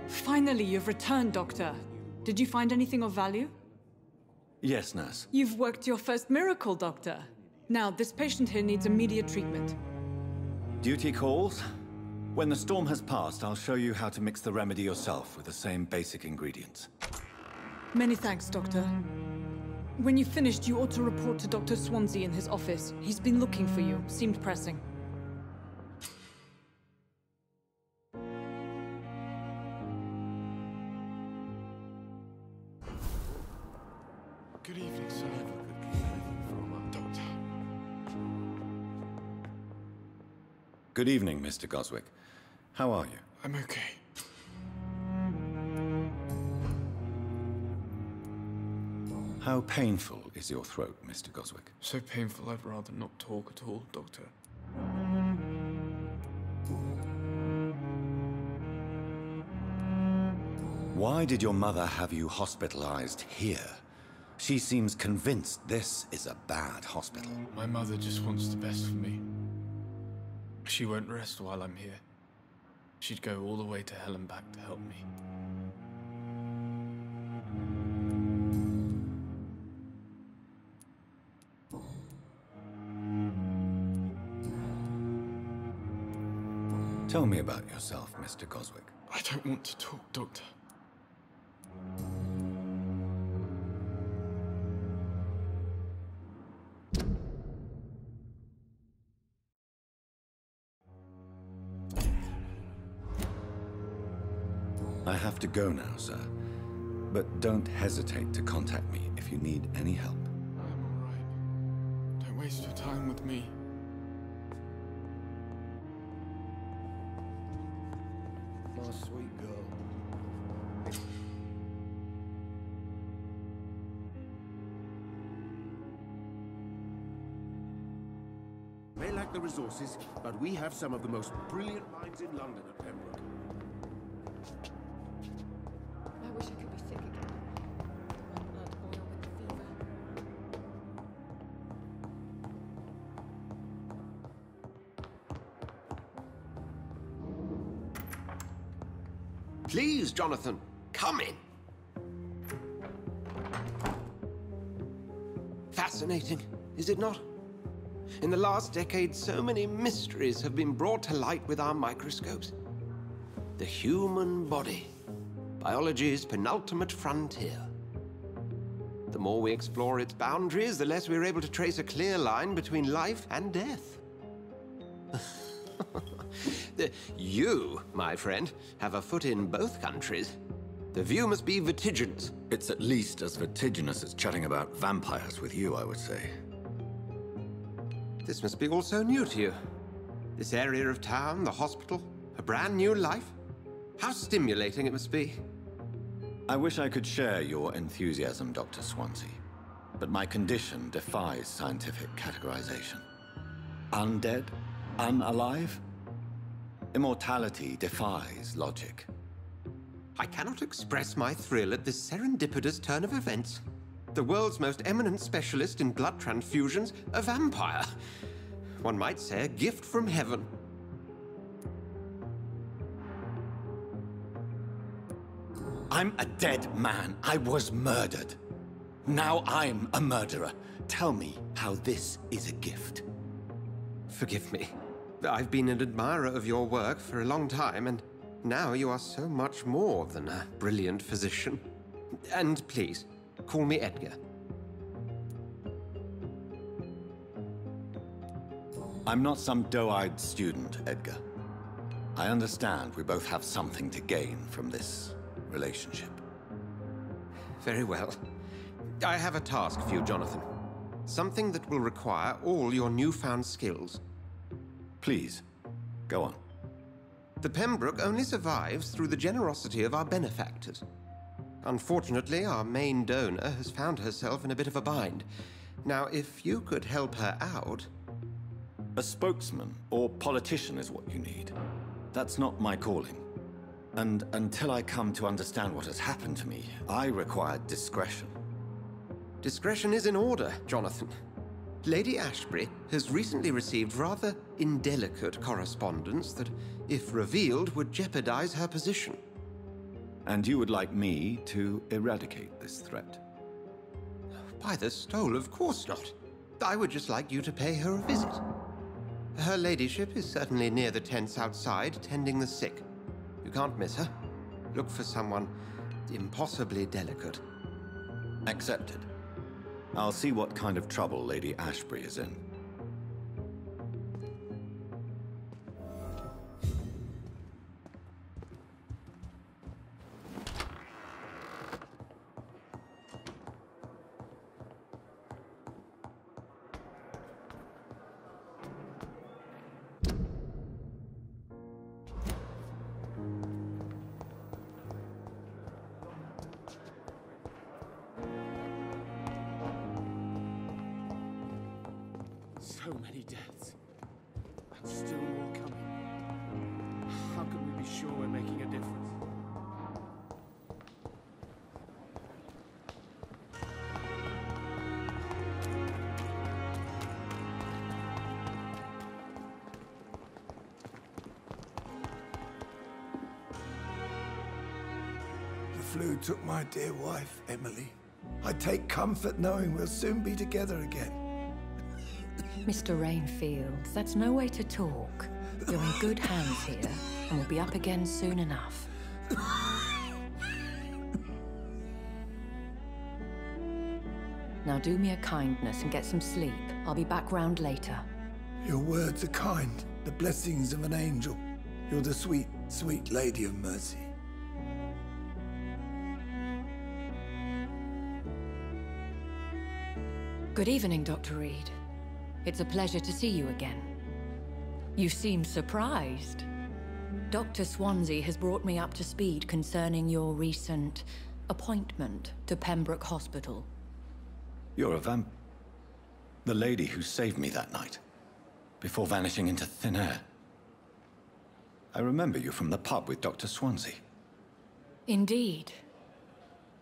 Finally, you've returned, Doctor. Did you find anything of value? Yes, nurse. You've worked your first miracle, Doctor. Now, this patient here needs immediate treatment. Duty calls. When the storm has passed, I'll show you how to mix the remedy yourself with the same basic ingredients. Many thanks, Doctor. When you've finished, you ought to report to Dr. Swansea in his office. He's been looking for you. Seemed pressing. Good evening, sir. Never could get anything from our doctor. Good evening, Mr. Goswick. How are you? I'm okay. How painful is your throat, Mr. Goswick? So painful I'd rather not talk at all, Doctor. Why did your mother have you hospitalized here? She seems convinced this is a bad hospital. My mother just wants the best for me. She won't rest while I'm here. She'd go all the way to hell and back to help me. Tell me about yourself, Mr. Goswick. I don't want to talk, Doctor. I have to go now, sir. But don't hesitate to contact me if you need any help. I'm all right. Don't waste your time with me. My sweet girl. May lack the resources, but we have some of the most brilliant minds in London at Pembroke. I wish I could be sick again. My blood boil with the fever. Please, Jonathan, come in. Fascinating, is it not? In the last decade, so many mysteries have been brought to light with our microscopes. The human body, biology's penultimate frontier. The more we explore its boundaries, the less we're able to trace a clear line between life and death. You, my friend, have a foot in both countries. The view must be vertiginous. It's at least as vertiginous as chatting about vampires with you, I would say. This must be all so new to you. This area of town, the hospital, a brand new life. How stimulating it must be. I wish I could share your enthusiasm, Dr. Swansea. But my condition defies scientific categorization. Undead? Unalive? Immortality defies logic. I cannot express my thrill at this serendipitous turn of events. The world's most eminent specialist in blood transfusions, a vampire. One might say a gift from heaven. I'm a dead man. I was murdered. Now I'm a murderer. Tell me how this is a gift. Forgive me. I've been an admirer of your work for a long time, and now you are so much more than a brilliant physician. And please, call me Edgar. I'm not some doe-eyed student, Edgar. I understand we both have something to gain from this relationship. Very well. I have a task for you, Jonathan. Something that will require all your newfound skills. Please, go on. The Pembroke only survives through the generosity of our benefactors. Unfortunately, our main donor has found herself in a bit of a bind. Now, if you could help her out... A spokesman or politician is what you need. That's not my calling. And until I come to understand what has happened to me, I require discretion. Discretion is in order, Jonathan. Lady Ashbury has recently received rather indelicate correspondence that, if revealed, would jeopardize her position. And you would like me to eradicate this threat? By the stole, of course not. I would just like you to pay her a visit. Her ladyship is certainly near the tents outside, tending the sick. You can't miss her. Look for someone impossibly delicate. Accepted. I'll see what kind of trouble Lady Ashbury is in. So many deaths, and still more coming. How can we be sure we're making a difference? The flu took my dear wife, Emily. I take comfort knowing we'll soon be together again. Mr. Rainfield, that's no way to talk. You're in good hands here, and we'll be up again soon enough. Now do me a kindness and get some sleep. I'll be back round later. Your words are kind, the blessings of an angel. You're the sweet, sweet Lady of Mercy. Good evening, Dr. Reed. It's a pleasure to see you again. You seem surprised. Dr. Swansea has brought me up to speed concerning your recent appointment to Pembroke Hospital. You're a the lady who saved me that night, before vanishing into thin air. I remember you from the pub with Dr. Swansea. Indeed.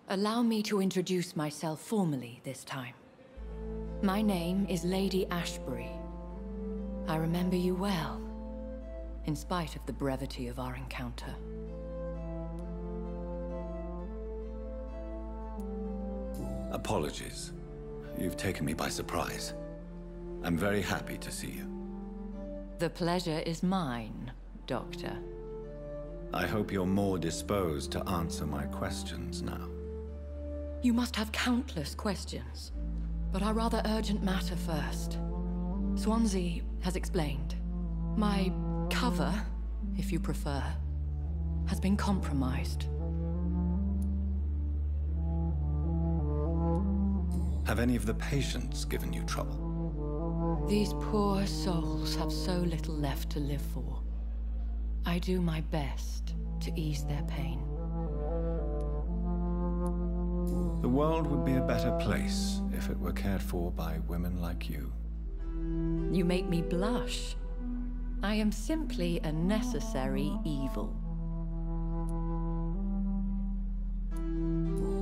Allow me to introduce myself formally this time. My name is Lady Ashbury. I remember you well, in spite of the brevity of our encounter. Apologies. You've taken me by surprise. I'm very happy to see you. The pleasure is mine, Doctor. I hope you're more disposed to answer my questions now. You must have countless questions. But our rather urgent matter first. Swansea has explained. My cover, if you prefer, has been compromised. Have any of the patients given you trouble? These poor souls have so little left to live for. I do my best to ease their pain. The world would be a better place if it were cared for by women like you. You make me blush. I am simply a necessary evil.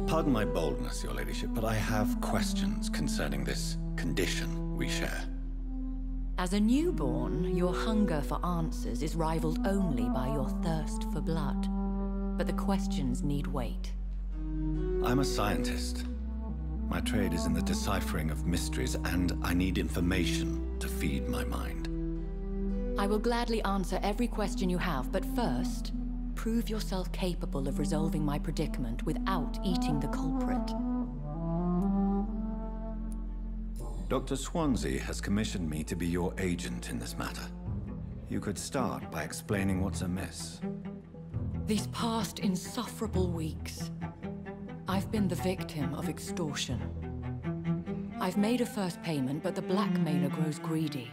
Pardon my boldness, Your Ladyship, but I have questions concerning this condition we share. As a newborn, your hunger for answers is rivaled only by your thirst for blood. But the questions need wait. I'm a scientist. My trade is in the deciphering of mysteries, and I need information to feed my mind. I will gladly answer every question you have, but first, prove yourself capable of resolving my predicament without eating the culprit. Dr. Swansea has commissioned me to be your agent in this matter. You could start by explaining what's amiss. These past insufferable weeks, I've been the victim of extortion. I've made a first payment, but the blackmailer grows greedy.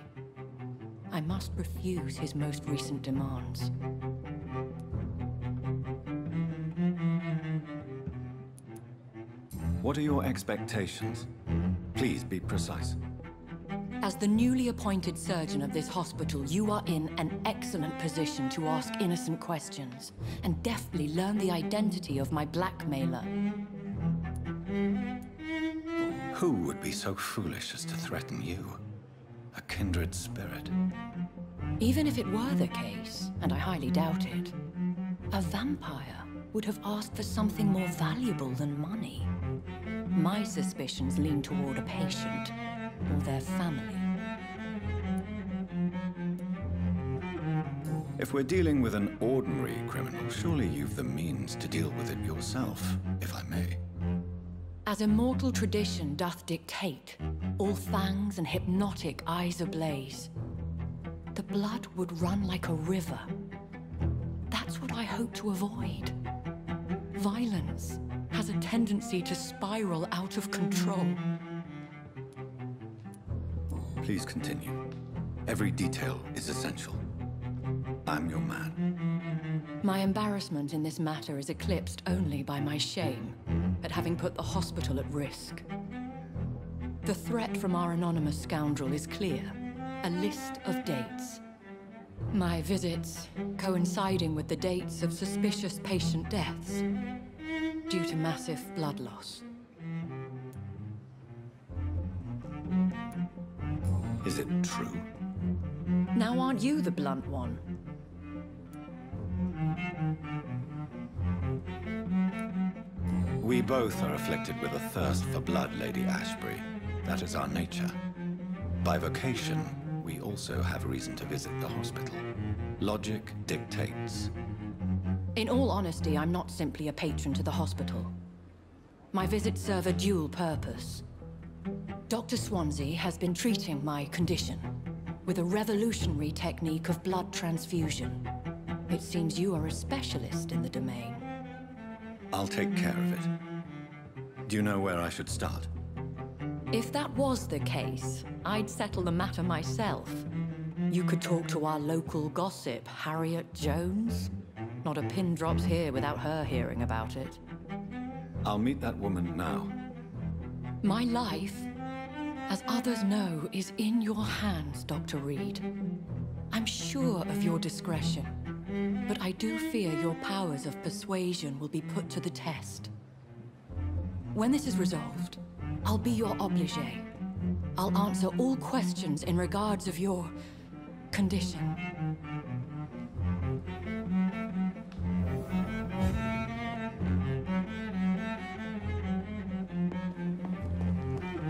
I must refuse his most recent demands. What are your expectations? Please be precise. As the newly appointed surgeon of this hospital, you are in an excellent position to ask innocent questions and deftly learn the identity of my blackmailer. Who would be so foolish as to threaten you? A kindred spirit. Even if it were the case, and I highly doubt it, a vampire would have asked for something more valuable than money. My suspicions lean toward a patient or their family. If we're dealing with an ordinary criminal, surely you've the means to deal with it yourself, if I may. As immortal tradition doth dictate, all fangs and hypnotic eyes ablaze, the blood would run like a river. That's what I hope to avoid. Violence has a tendency to spiral out of control. Please continue. Every detail is essential. I'm your man. My embarrassment in this matter is eclipsed only by my shame at having put the hospital at risk. The threat from our anonymous scoundrel is clear. A list of dates. My visits coinciding with the dates of suspicious patient deaths due to massive blood loss. Is it true? Now aren't you the blunt one? We both are afflicted with a thirst for blood, Lady Ashbury. That is our nature. By vocation, we also have reason to visit the hospital. Logic dictates. In all honesty, I'm not simply a patron to the hospital. My visits serve a dual purpose. Dr. Swansea has been treating my condition with a revolutionary technique of blood transfusion. It seems you are a specialist in the domain. I'll take care of it. Do you know where I should start? If that was the case, I'd settle the matter myself. You could talk to our local gossip, Harriet Jones. Not a pin drops here without her hearing about it. I'll meet that woman now. My life, as others know, is in your hands, Dr. Reed. I'm sure of your discretion, but I do fear your powers of persuasion will be put to the test. When this is resolved, I'll be your obligé. I'll answer all questions in regards of your condition.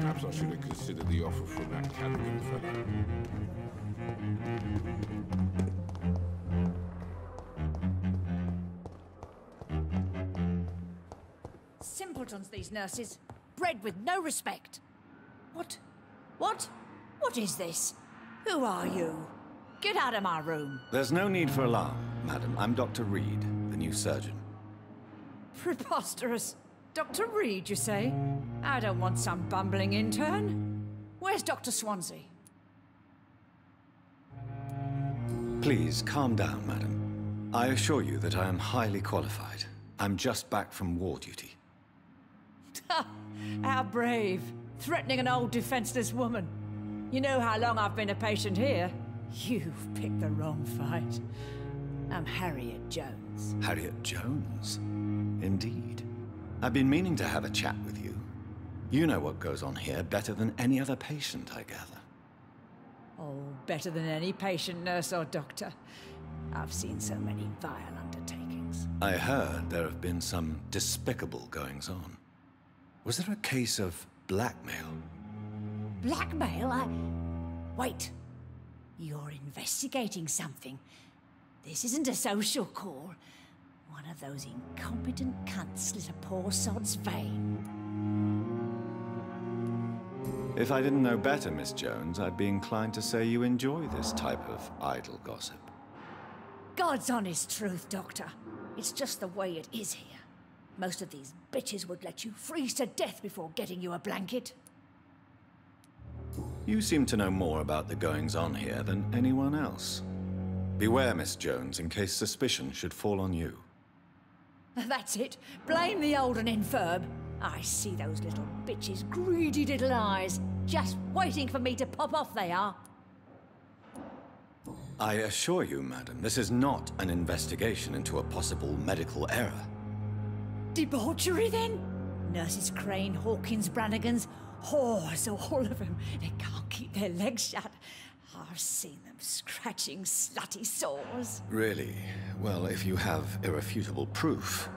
Perhaps I should have considered the offer from that Callaghan fellow. Simpletons, these nurses. Bred with no respect. What? What is this? Who are you? Get out of my room. There's no need for alarm, madam. I'm Dr. Reed, the new surgeon. Preposterous. Dr. Reed, you say? I don't want some bumbling intern. Where's Dr. Swansea? Please, calm down, madam. I assure you that I am highly qualified. I'm just back from war duty. How brave. Threatening an old defenseless woman. You know how long I've been a patient here? You've picked the wrong fight. I'm Harriet Jones. Harriet Jones? Indeed. I've been meaning to have a chat with you. You know what goes on here better than any other patient, I gather. Oh, better than any patient, nurse or doctor. I've seen so many vile undertakings. I heard there have been some despicable goings-on. Was there a case of blackmail? Blackmail? Wait. You're investigating something. This isn't a social call. One of those incompetent cunts slit a poor sod's vein. If I didn't know better, Miss Jones, I'd be inclined to say you enjoy this type of idle gossip. God's honest truth, Doctor. It's just the way it is here. Most of these bitches would let you freeze to death before getting you a blanket. You seem to know more about the goings-on here than anyone else. Beware, Miss Jones, in case suspicion should fall on you. That's it. Blame the old and infirm. I see those little bitches' greedy little eyes. Just waiting for me to pop off, they are. I assure you, madam, this is not an investigation into a possible medical error. Debauchery, then? Nurses Crane, Hawkins, Brannigans, whores, all of them. They can't keep their legs shut. I've seen them scratching slutty sores. Really? Well, if you have irrefutable proof,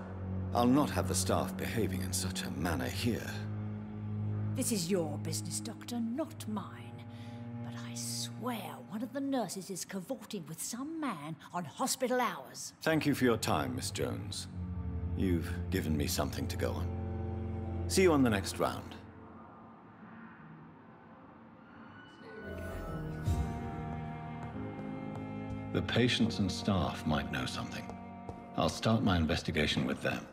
I'll not have the staff behaving in such a manner here. This is your business, Doctor, not mine. But I swear one of the nurses is cavorting with some man on hospital hours. Thank you for your time, Miss Jones. You've given me something to go on. See you on the next round. The patients and staff might know something. I'll start my investigation with them.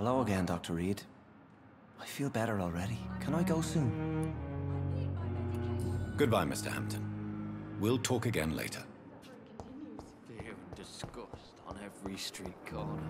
Hello again, Dr. Reed. I feel better already. Can I go soon? Goodbye, Mr. Hampton. We'll talk again later. Fear and disgust on every street corner.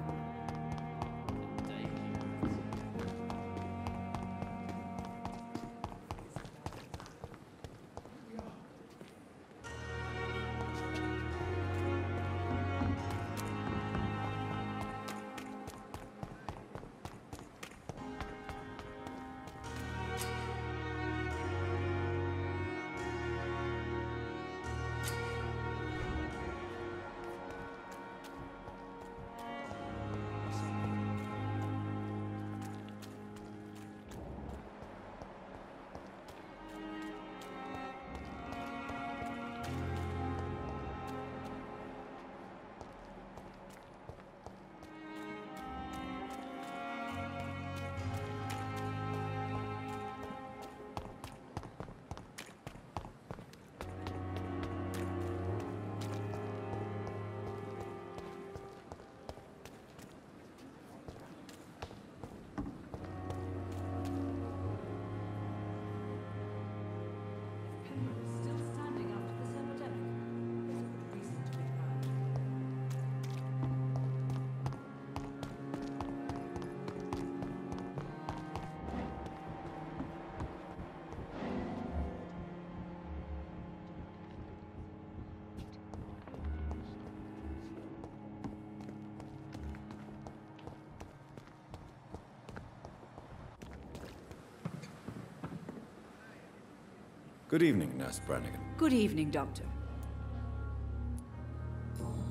Good evening, Nurse Brannigan. Good evening, Doctor.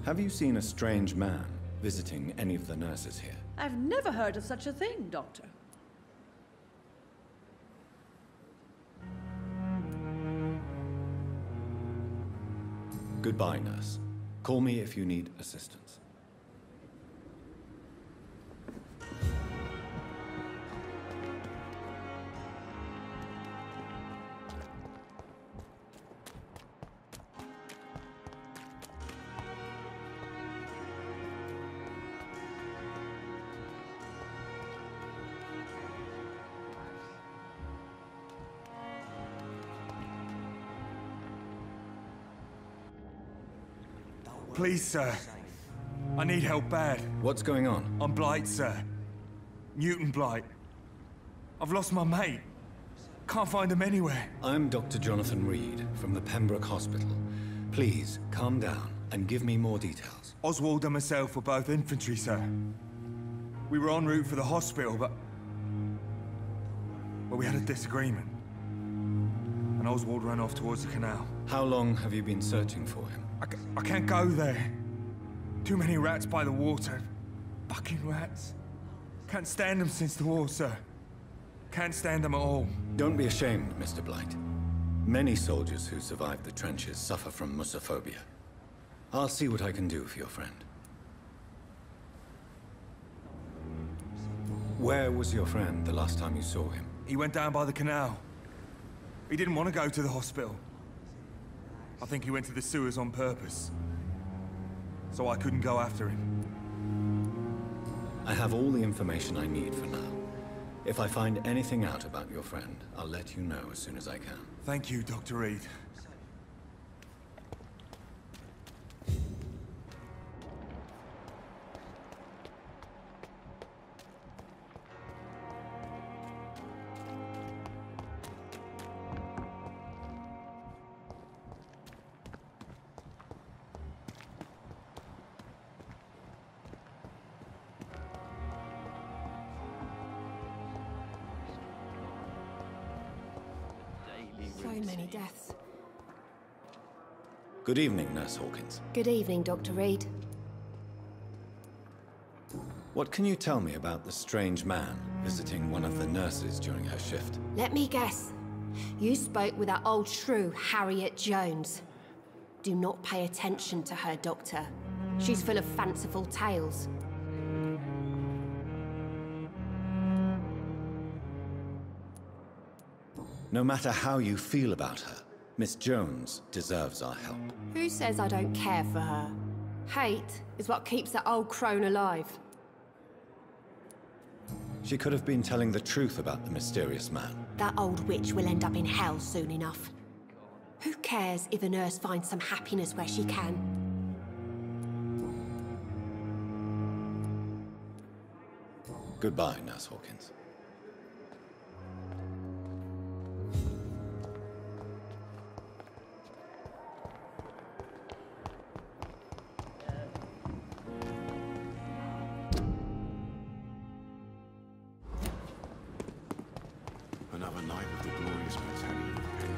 Have you seen a strange man visiting any of the nurses here? I've never heard of such a thing, Doctor. Goodbye, nurse. Call me if you need assistance. Please, sir. I need help bad. What's going on? I'm blight, sir. Newton Blight. I've lost my mate. Can't find him anywhere. I'm Dr. Jonathan Reed from the Pembroke Hospital. Please, calm down and give me more details. Oswald and myself were both infantry, sir. We were en route for the hospital, but we had a disagreement. And Oswald ran off towards the canal. How long have you been searching for him? I can't go there. Too many rats by the water. Fucking rats. Can't stand them since the war, sir. Can't stand them at all. Don't be ashamed, Mr. Blight. Many soldiers who survived the trenches suffer from musophobia. I'll see what I can do for your friend. Where was your friend the last time you saw him? He went down by the canal. He didn't want to go to the hospital. I think he went to the sewers on purpose. So I couldn't go after him. I have all the information I need for now. If I find anything out about your friend, I'll let you know as soon as I can. Thank you, Dr. Reed. So many deaths. Good evening, Nurse Hawkins. Good evening, Dr. Reed. What can you tell me about the strange man visiting one of the nurses during her shift? Let me guess. You spoke with that old shrew, Harriet Jones. Do not pay attention to her, Doctor. She's full of fanciful tales. No matter how you feel about her, Miss Jones deserves our help. Who says I don't care for her? Hate is what keeps that old crone alive. She could have been telling the truth about the mysterious man. That old witch will end up in hell soon enough. Who cares if a nurse finds some happiness where she can? Goodbye, Nurse Hawkins. Another night of the glorious battalion of pain.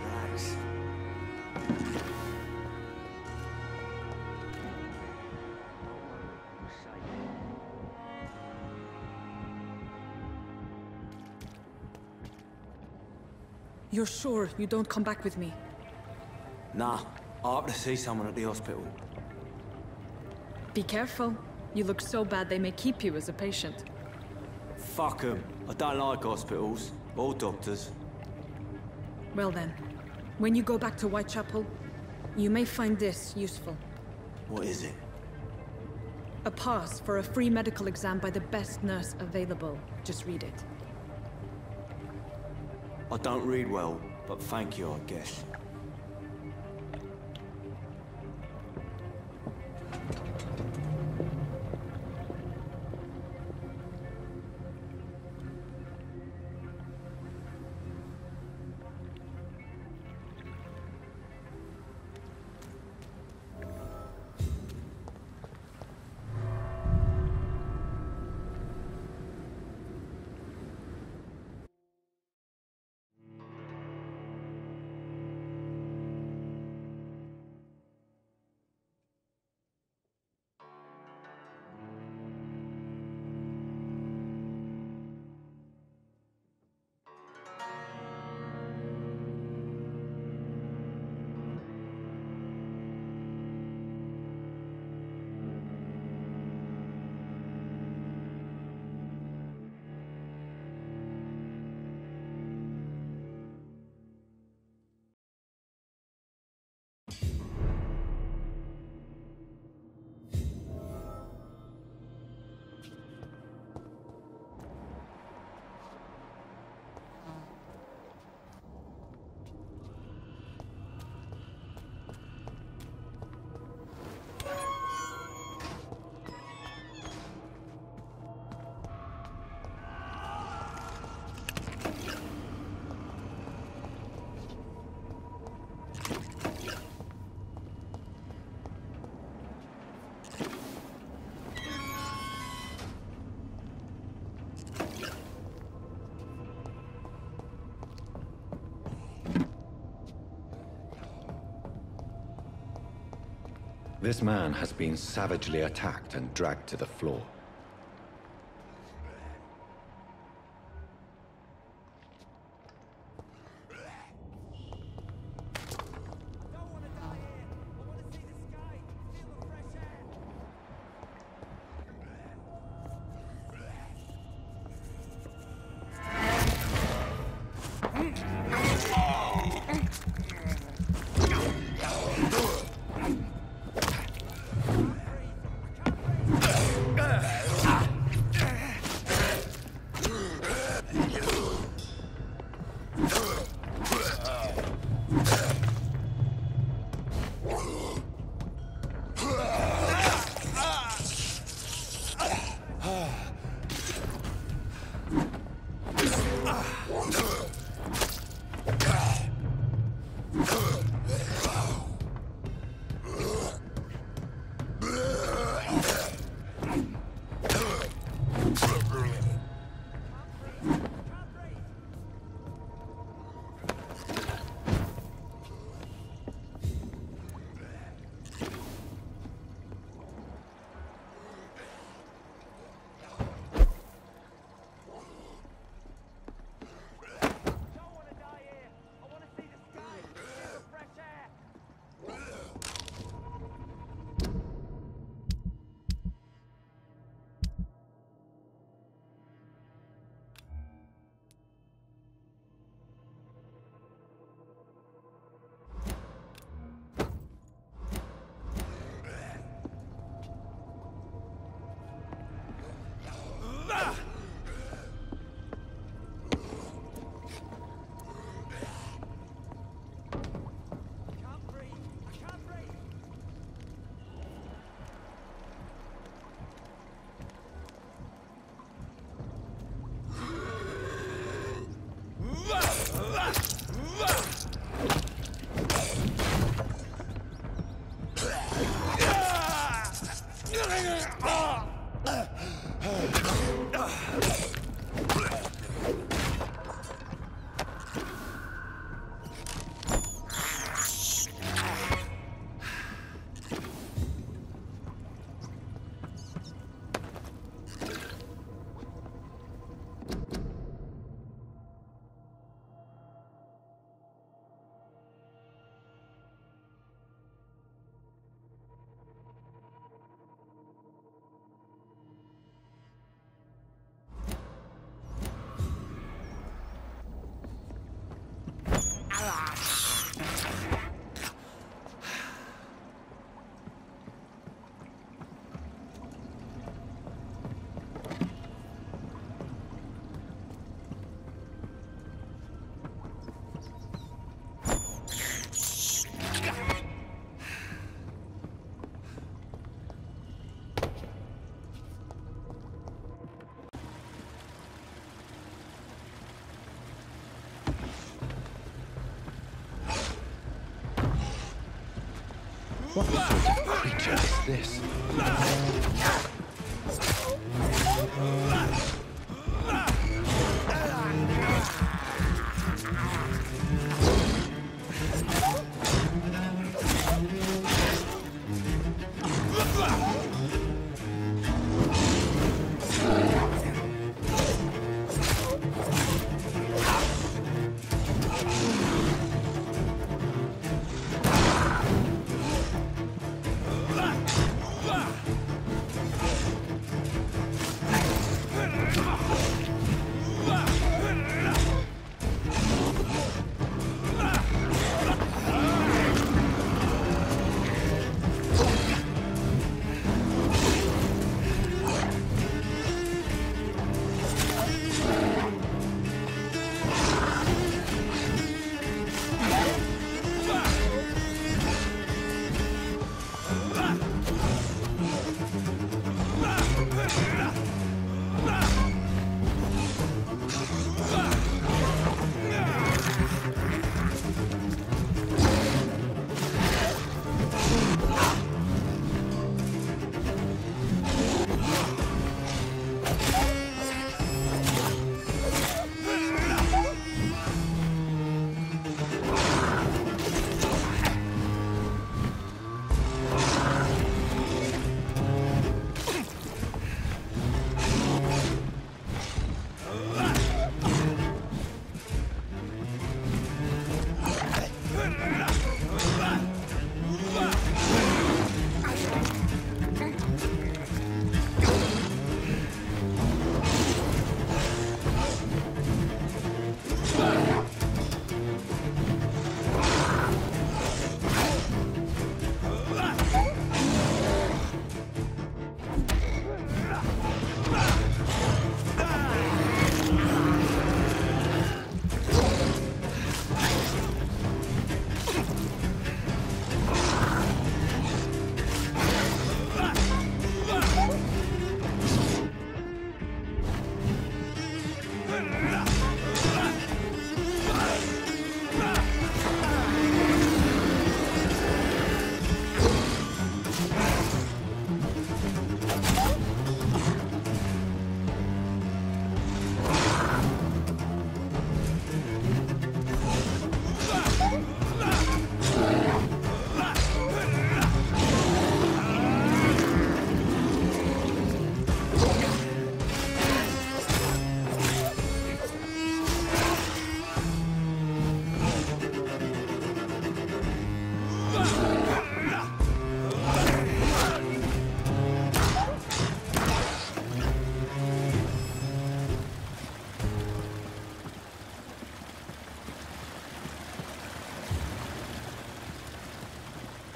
Relax. You're sure you don't come back with me? Nah, I have to see someone at the hospital. Be careful. You look so bad they may keep you as a patient. Fuck 'em. I don't like hospitals. Or doctors. Well then, when you go back to Whitechapel, you may find this useful. What is it? A pass for a free medical exam by the best nurse available. Just read it. I don't read well, but thank you, I guess. This man has been savagely attacked and dragged to the floor. What sort of creature is this?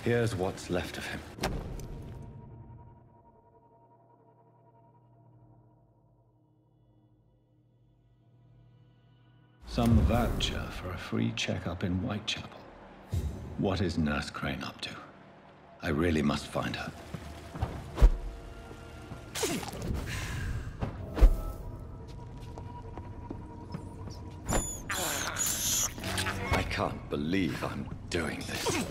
Here's what's left of him. Some voucher for a free checkup in Whitechapel. What is Nurse Crane up to? I really must find her. I can't believe I'm doing this.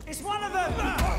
It's one of them!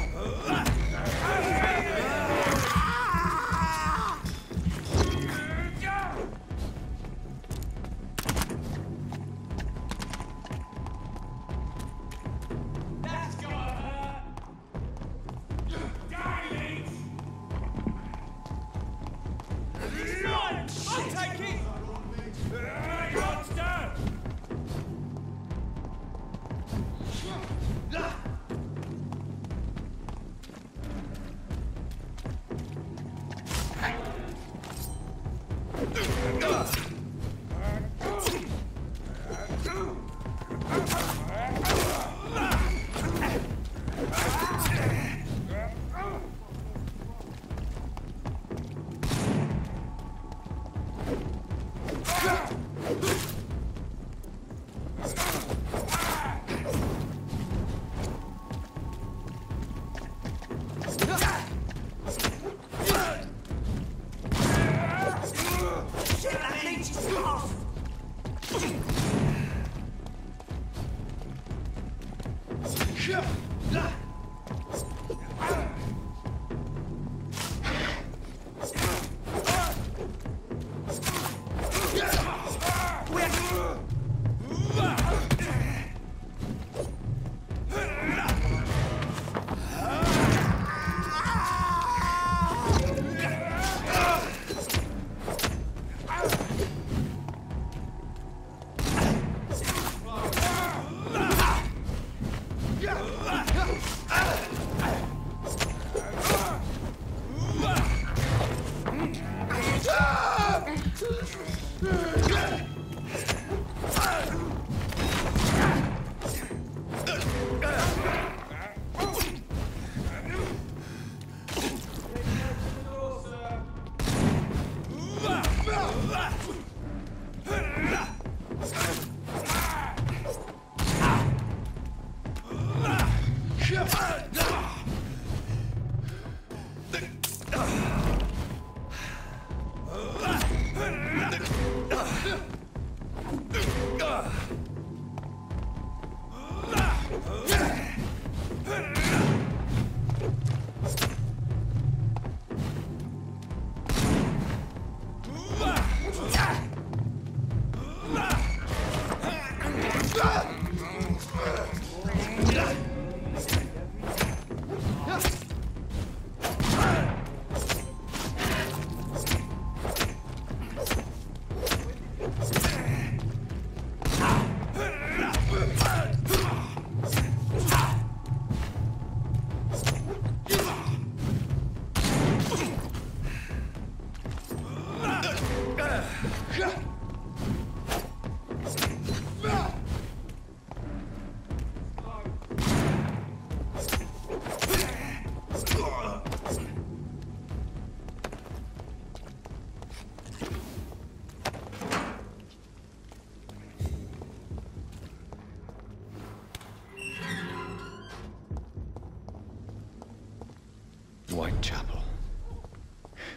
Whitechapel.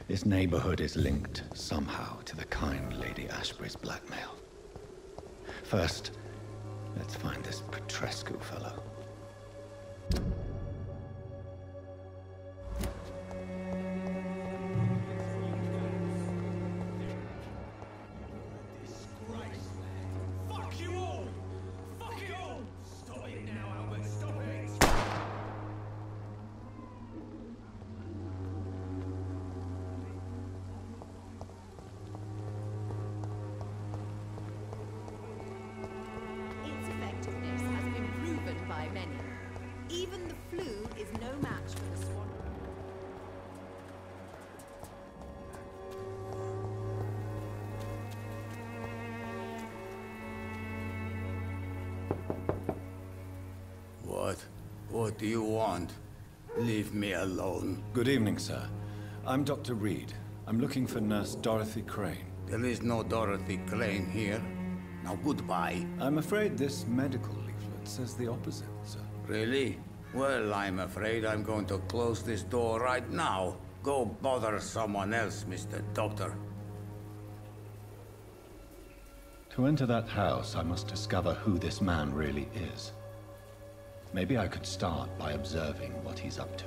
This neighborhood is linked somehow to the kind Lady Ashbury's blackmail. First, let's find this Petrescu fellow. What do you want? Leave me alone. Good evening, sir. I'm Dr. Reed. I'm looking for Nurse Dorothy Crane. There is no Dorothy Crane here. Now goodbye. I'm afraid this medical leaflet says the opposite, sir. Really? Well, I'm afraid I'm going to close this door right now. Go bother someone else, Mr. Doctor. To enter that house, I must discover who this man really is. Maybe I could start by observing what he's up to.